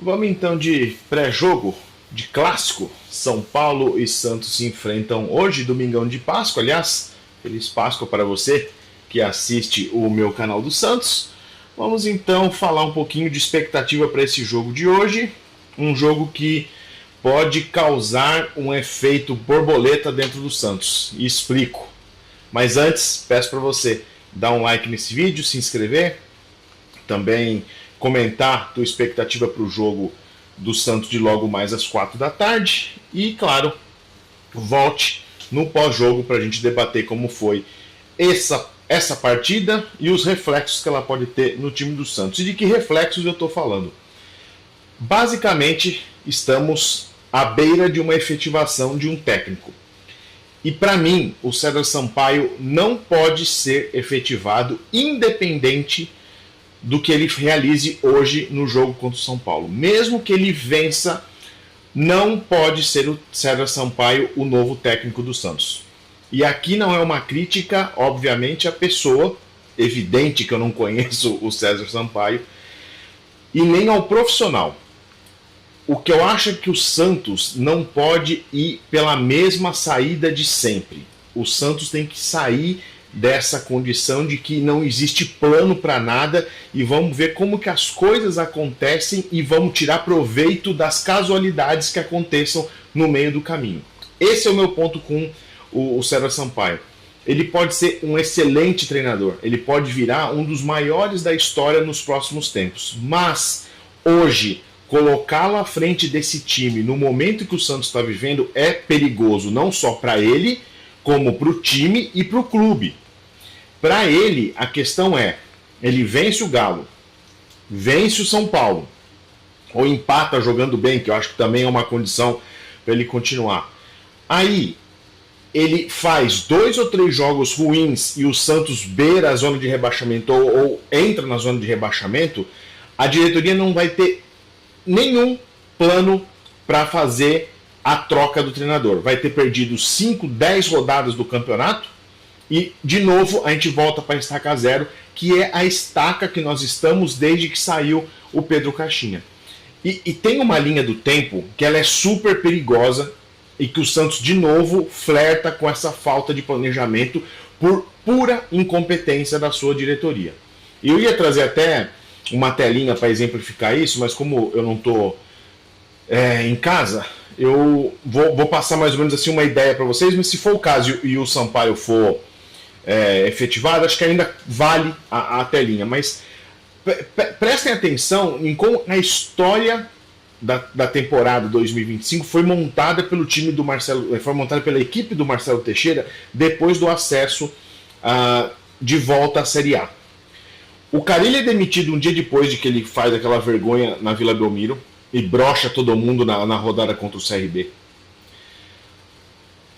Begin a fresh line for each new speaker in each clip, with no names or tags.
Vamos então de pré-jogo, de clássico. São Paulo e Santos se enfrentam hoje, domingão de Páscoa. Aliás, feliz Páscoa para você que assiste o meu canal do Santos. Vamos então falar um pouquinho de expectativa para esse jogo de hoje. Um jogo que pode causar um efeito borboleta dentro do Santos. E explico. Mas antes, peço para você dar um like nesse vídeo, se inscrever, também comentar tua expectativa para o jogo do Santos de logo mais às 4 da tarde. E, claro, volte no pós-jogo para a gente debater como foi essa partida e os reflexos que ela pode ter no time do Santos. E de que reflexos eu estou falando? Basicamente, estamos à beira de uma efetivação de um técnico. E para mim, o César Sampaio não pode ser efetivado independente do que ele realize hoje no jogo contra o São Paulo. Mesmo que ele vença, não pode ser o César Sampaio o novo técnico do Santos. E aqui não é uma crítica, obviamente, à pessoa, evidente que eu não conheço o César Sampaio, e nem ao profissional. O que eu acho é que o Santos não pode ir pela mesma saída de sempre. O Santos tem que sair dessa condição de que não existe plano para nada e vamos ver como que as coisas acontecem e vamos tirar proveito das casualidades que aconteçam no meio do caminho. Esse é o meu ponto com o César Sampaio. Ele pode ser um excelente treinador, ele pode virar um dos maiores da história nos próximos tempos, mas hoje colocá-lo à frente desse time no momento que o Santos está vivendo é perigoso, não só para ele, como para o time e para o clube. Para ele, a questão é, ele vence o Galo, vence o São Paulo, ou empata jogando bem, que eu acho que também é uma condição para ele continuar. Aí, ele faz 2 ou 3 jogos ruins e o Santos beira a zona de rebaixamento ou entra na zona de rebaixamento, a diretoria não vai ter nenhum plano para fazer a troca do treinador. Vai ter perdido 5, 10 rodadas do campeonato e, de novo, a gente volta para a estaca zero, que é a estaca que nós estamos desde que saiu o Pedro Caixinha. E tem uma linha do tempo que ela é super perigosa e que o Santos, de novo, flerta com essa falta de planejamento por pura incompetência da sua diretoria. Eu ia trazer até uma telinha para exemplificar isso, mas como eu não estou em casa, eu vou passar mais ou menos assim uma ideia para vocês, mas se for o caso e o Sampaio for efetivado, acho que ainda vale a telinha. Mas prestem atenção em como a história da temporada 2025 foi montada pelo time do Marcelo, foi montada pela equipe do Marcelo Teixeira depois do acesso de volta à Série A. O Carille é demitido um dia depois de que ele faz aquela vergonha na Vila Belmiro e brocha todo mundo na rodada contra o CRB.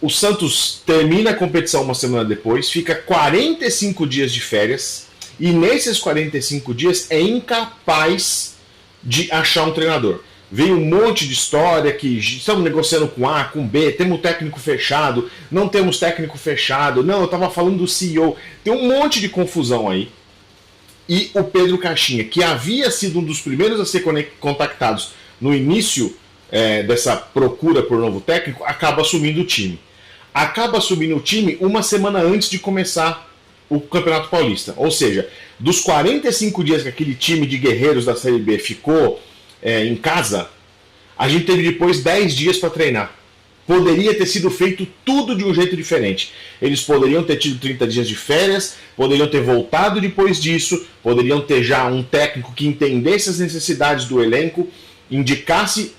O Santos termina a competição uma semana depois, fica 45 dias de férias e nesses 45 dias é incapaz de achar um treinador. Veio um monte de história que estamos negociando com A, com B, temos técnico fechado, não temos técnico fechado, não, eu estava falando do CEO. Tem um monte de confusão aí. E o Pedro Caixinha, que havia sido um dos primeiros a ser contactados no início dessa procura por novo técnico, acaba assumindo o time. Acaba assumindo o time uma semana antes de começar o Campeonato Paulista. Ou seja, dos 45 dias que aquele time de guerreiros da Série B ficou em casa, a gente teve depois 10 dias para treinar. Poderia ter sido feito tudo de um jeito diferente. Eles poderiam ter tido 30 dias de férias, poderiam ter voltado depois disso, poderiam ter já um técnico que entendesse as necessidades do elenco, indicasse,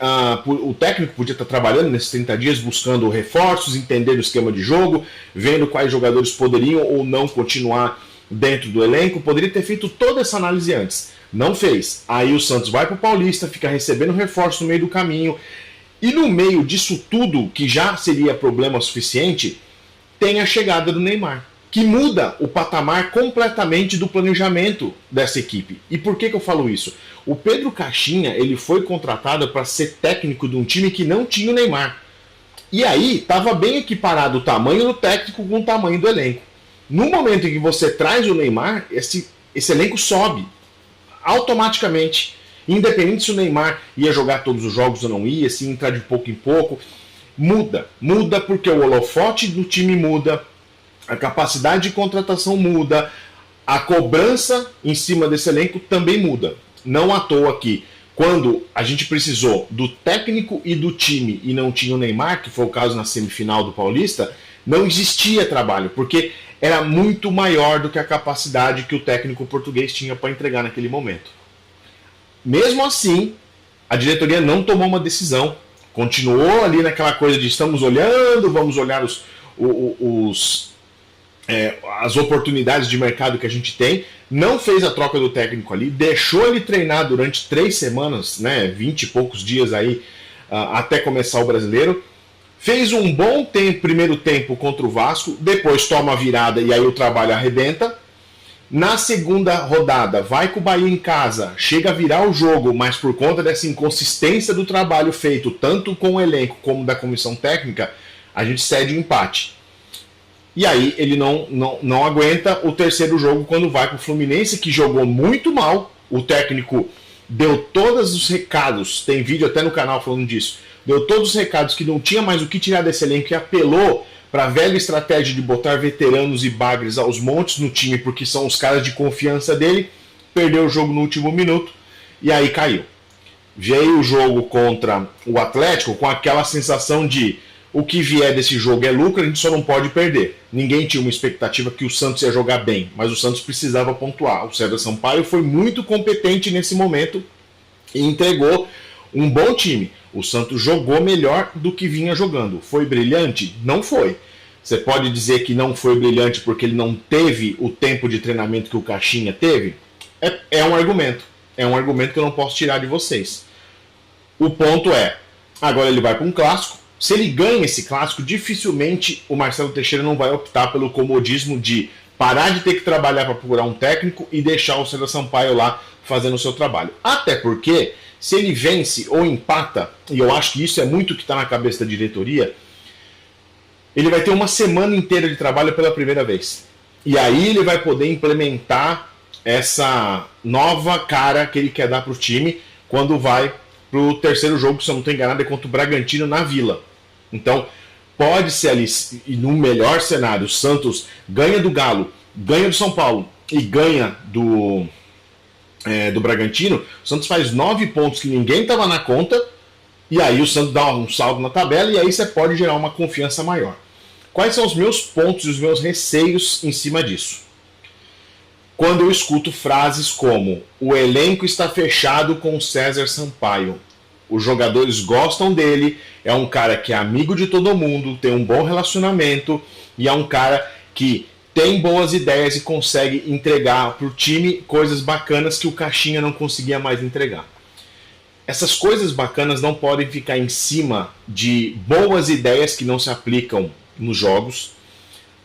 o técnico podia estar trabalhando nesses 30 dias, buscando reforços, entendendo o esquema de jogo, vendo quais jogadores poderiam ou não continuar dentro do elenco, poderia ter feito toda essa análise antes. Não fez. Aí o Santos vai para o Paulista, fica recebendo reforço no meio do caminho, e no meio disso tudo, que já seria problema suficiente, tem a chegada do Neymar, que muda o patamar completamente do planejamento dessa equipe. E por que eu falo isso? O Pedro Caixinha, ele foi contratado para ser técnico de um time que não tinha o Neymar. E aí, estava bem equiparado o tamanho do técnico com o tamanho do elenco. No momento em que você traz o Neymar, esse elenco sobe automaticamente. Independente se o Neymar ia jogar todos os jogos ou não ia, se ia entrar de pouco em pouco, muda porque o holofote do time muda, a capacidade de contratação muda, a cobrança em cima desse elenco também muda. Não à toa que quando a gente precisou do técnico e do time e não tinha o Neymar, que foi o caso na semifinal do Paulista, não existia trabalho, porque era muito maior do que a capacidade que o técnico português tinha para entregar naquele momento. Mesmo assim, a diretoria não tomou uma decisão, continuou ali naquela coisa de estamos olhando, vamos olhar as oportunidades de mercado que a gente tem, não fez a troca do técnico ali, deixou ele treinar durante 3 semanas, né, 20 e poucos dias aí, até começar o Brasileiro, fez um bom primeiro tempo contra o Vasco, depois toma a virada e aí o trabalho arrebenta. Na segunda rodada, vai com o Bahia em casa, chega a virar o jogo, mas por conta dessa inconsistência do trabalho feito, tanto com o elenco como da comissão técnica, a gente cede o empate. E aí ele não aguenta o terceiro jogo quando vai para o Fluminense, que jogou muito mal. O técnico deu todos os recados, tem vídeo até no canal falando disso, deu todos os recados que não tinha mais o que tirar desse elenco e apelou para a velha estratégia de botar veteranos e bagres aos montes no time, porque são os caras de confiança dele, perdeu o jogo no último minuto e aí caiu. Veio o jogo contra o Atlético com aquela sensação de o que vier desse jogo é lucro, a gente só não pode perder. Ninguém tinha uma expectativa que o Santos ia jogar bem, mas o Santos precisava pontuar. O César Sampaio foi muito competente nesse momento e entregou um bom time. O Santos jogou melhor do que vinha jogando. Foi brilhante? Não foi. Você pode dizer que não foi brilhante porque ele não teve o tempo de treinamento que o Caixinha teve? É um argumento. É um argumento que eu não posso tirar de vocês. O ponto é, agora ele vai para um clássico. Se ele ganha esse clássico, dificilmente o Marcelo Teixeira não vai optar pelo comodismo de parar de ter que trabalhar para procurar um técnico e deixar o César Sampaio lá fazendo o seu trabalho. Até porque, se ele vence ou empata, e eu acho que isso é muito o que está na cabeça da diretoria, ele vai ter uma semana inteira de trabalho pela primeira vez. E aí ele vai poder implementar essa nova cara que ele quer dar para o time quando vai para o terceiro jogo, se eu não estou enganado, é contra o Bragantino na Vila. Então, pode ser ali, e no melhor cenário, o Santos ganha do Galo, ganha do São Paulo e ganha do Bragantino. O Santos faz 9 pontos que ninguém estava na conta, e aí o Santos dá um saldo na tabela, e aí você pode gerar uma confiança maior. Quais são os meus pontos e os meus receios em cima disso? Quando eu escuto frases como o elenco está fechado com o César Sampaio, os jogadores gostam dele, é um cara que é amigo de todo mundo, tem um bom relacionamento e é um cara que tem boas ideias e consegue entregar para o time coisas bacanas que o Caixinha não conseguia mais entregar. Essas coisas bacanas não podem ficar em cima de boas ideias que não se aplicam nos jogos.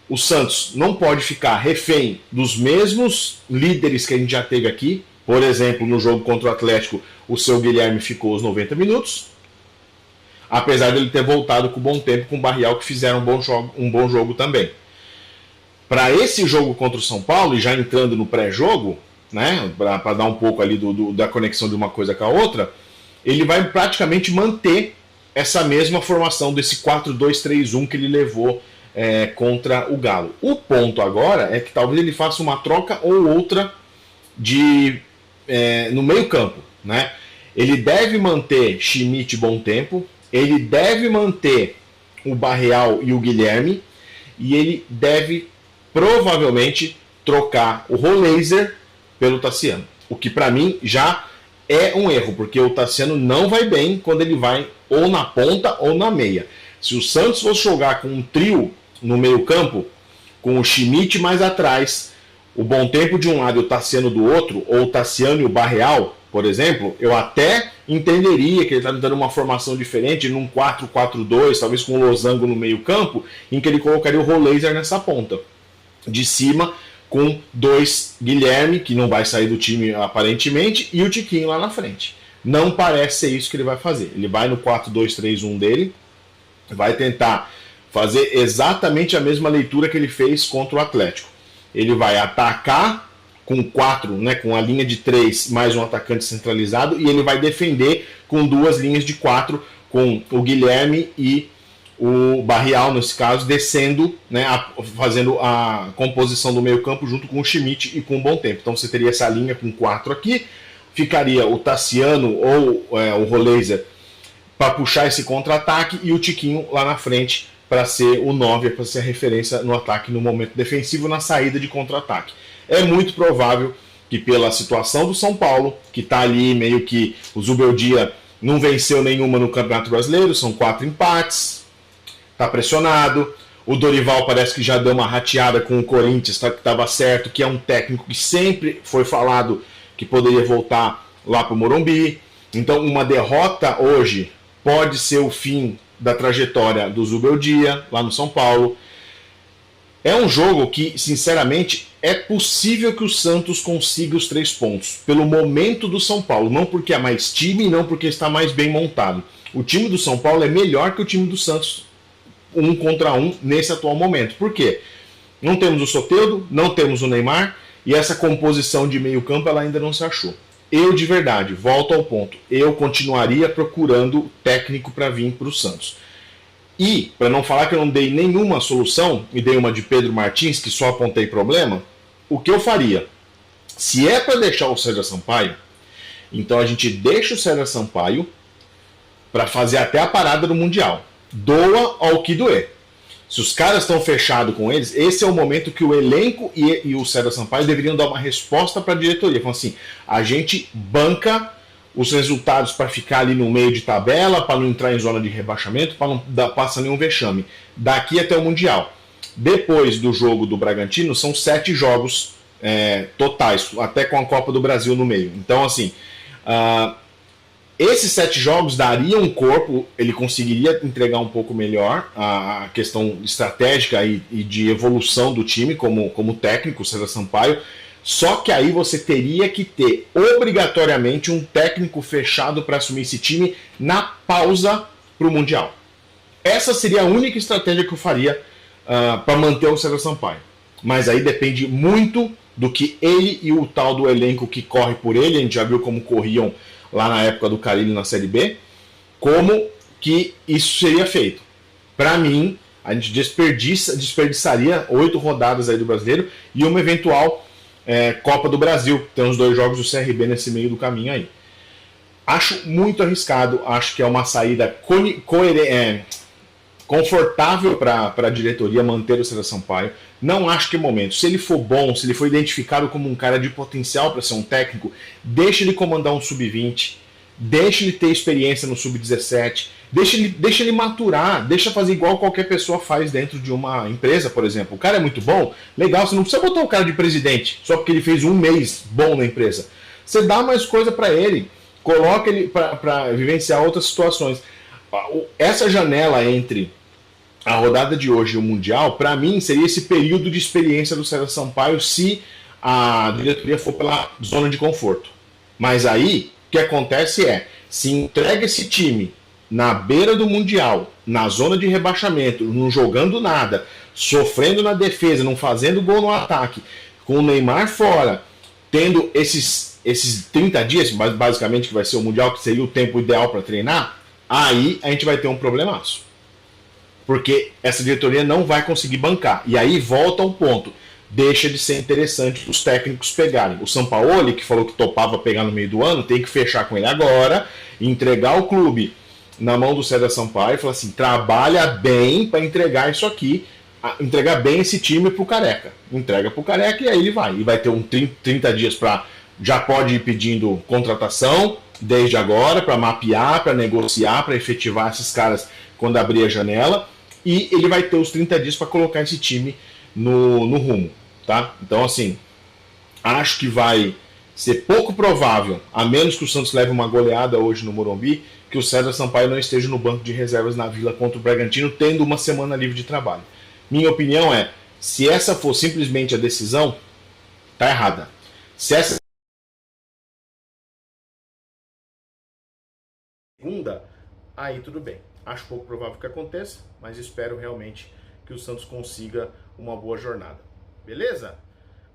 O Santos não pode ficar refém dos mesmos líderes que a gente já teve aqui. Por exemplo, no jogo contra o Atlético, o seu Guilherme ficou os 90 minutos. Apesar de ele ter voltado com bom tempo com o Barrial, que fizeram um bom jogo também. Para esse jogo contra o São Paulo, e já entrando no pré-jogo, né, para dar um pouco ali da conexão de uma coisa com a outra, ele vai praticamente manter essa mesma formação desse 4-2-3-1 que ele levou contra o Galo. O ponto agora é que talvez ele faça uma troca ou outra no meio campo, né? Ele deve manter Schmidt bom tempo, ele deve manter o Barreal e o Guilherme, e ele deve provavelmente trocar o Roleiser pelo Tassiano, o que para mim já é um erro, porque o Tassiano não vai bem quando ele vai ou na ponta ou na meia. Se o Santos fosse jogar com um trio no meio campo, com o Schmidt mais atrás, o Bom Tempo de um lado e o Tassiano do outro, ou o Tassiano e o Barreal, por exemplo, eu até entenderia que ele está dando uma formação diferente, num 4-4-2, talvez com o Losango no meio campo, em que ele colocaria o Roleiser nessa ponta, de cima, com 2 Guilherme, que não vai sair do time aparentemente, e o Tiquinho lá na frente. Não parece ser isso que ele vai fazer. Ele vai no 4-2-3-1 dele, vai tentar fazer exatamente a mesma leitura que ele fez contra o Atlético. Ele vai atacar com 4, né, com a linha de 3 mais um atacante centralizado, e ele vai defender com 2 linhas de 4, com o Guilherme e o Barrial, nesse caso, descendo, né, fazendo a composição do meio campo junto com o Schmidt e com o Bom Tempo. Então você teria essa linha com 4 aqui, ficaria o Tassiano ou o Roleiser para puxar esse contra-ataque e o Tiquinho lá na frente para ser o 9, para ser a referência no ataque no momento defensivo, na saída de contra-ataque. É muito provável que pela situação do São Paulo, que está ali meio que o Zubeldia não venceu nenhuma no Campeonato Brasileiro, são 4 empates, está pressionado. O Dorival parece que já deu uma rateada com o Corinthians, que estava certo, que é um técnico que sempre foi falado que poderia voltar lá para o Morumbi. Então uma derrota hoje pode ser o fim da trajetória do Zubeldia lá no São Paulo. É um jogo que, sinceramente, é possível que o Santos consiga os 3 pontos, pelo momento do São Paulo, não porque é mais time, não porque está mais bem montado. O time do São Paulo é melhor que o time do Santos, 1 contra 1, nesse atual momento. Por quê? Não temos o Soteldo, não temos o Neymar, e essa composição de meio campo ela ainda não se achou. Eu, de verdade, volto ao ponto, eu continuaria procurando técnico para vir para o Santos. E, para não falar que eu não dei nenhuma solução, e dei uma de Pedro Martins, que só apontei problema, o que eu faria? Se é para deixar o César Sampaio, então a gente deixa o César Sampaio para fazer até a parada do Mundial. Doa ao que doer. Se os caras estão fechados com eles, esse é o momento que o elenco e o César Sampaio deveriam dar uma resposta para a diretoria. Falando assim, a gente banca os resultados para ficar ali no meio de tabela, para não entrar em zona de rebaixamento, para não passar nenhum vexame. Daqui até o Mundial. Depois do jogo do Bragantino, são 7 jogos totais, até com a Copa do Brasil no meio. Então, assim, esses 7 jogos dariam um corpo, ele conseguiria entregar um pouco melhor a questão estratégica e de evolução do time como técnico, César Sampaio. Só que aí você teria que ter obrigatoriamente um técnico fechado para assumir esse time na pausa para o Mundial. Essa seria a única estratégia que eu faria para manter o César Sampaio. Mas aí depende muito do que ele e o tal do elenco que corre por ele, a gente já viu como corriam lá na época do Carille na Série B, como que isso seria feito. Para mim, a gente desperdiçaria 8 rodadas aí do Brasileiro e uma eventual Copa do Brasil. Tem os 2 jogos do CRB nesse meio do caminho aí. Acho muito arriscado, acho que é uma saída confortável para a diretoria manter o César Sampaio. Não acho que é momento. Se ele for bom, se ele for identificado como um cara de potencial para ser um técnico, deixa ele comandar um sub-20, deixa ele ter experiência no sub-17, deixa ele maturar, deixa fazer igual qualquer pessoa faz dentro de uma empresa, por exemplo. O cara é muito bom, legal, você não precisa botar o cara de presidente só porque ele fez um mês bom na empresa. Você dá mais coisa para ele, coloca ele para vivenciar outras situações. Essa janela entre a rodada de hoje e o Mundial, para mim, seria esse período de experiência do César Sampaio se a diretoria for pela zona de conforto. Mas aí, o que acontece se entrega esse time na beira do Mundial, na zona de rebaixamento, não jogando nada, sofrendo na defesa, não fazendo gol no ataque, com o Neymar fora, tendo esses 30 dias, basicamente, que vai ser o Mundial, que seria o tempo ideal para treinar, aí a gente vai ter um problemaço. Porque essa diretoria não vai conseguir bancar. E aí volta um ponto. Deixa de ser interessante para os técnicos pegarem. O Sampaoli, que falou que topava pegar no meio do ano, tem que fechar com ele agora, entregar o clube na mão do César Sampaio e falar assim, trabalha bem para entregar isso aqui, entregar bem esse time para o Careca. Entrega para o Careca e aí ele vai. E vai ter 30 dias para... Já pode ir pedindo contratação desde agora, para mapear, para negociar, para efetivar esses caras quando abrir a janela, e ele vai ter os 30 dias para colocar esse time no rumo, tá? Então, assim, acho que vai ser pouco provável, a menos que o Santos leve uma goleada hoje no Morumbi, que o César Sampaio não esteja no banco de reservas na Vila contra o Bragantino, tendo uma semana livre de trabalho. Minha opinião se essa for simplesmente a decisão, tá errada. Se essa segunda, aí tudo bem. Acho pouco provável que aconteça, mas espero realmente que o Santos consiga uma boa jornada. Beleza?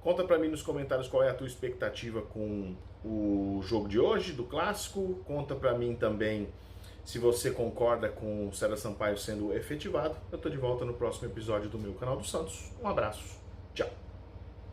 Conta para mim nos comentários qual é a tua expectativa com o jogo de hoje, do Clássico. Conta para mim também se você concorda com o César Sampaio sendo efetivado. Eu tô de volta no próximo episódio do meu canal do Santos. Um abraço, tchau!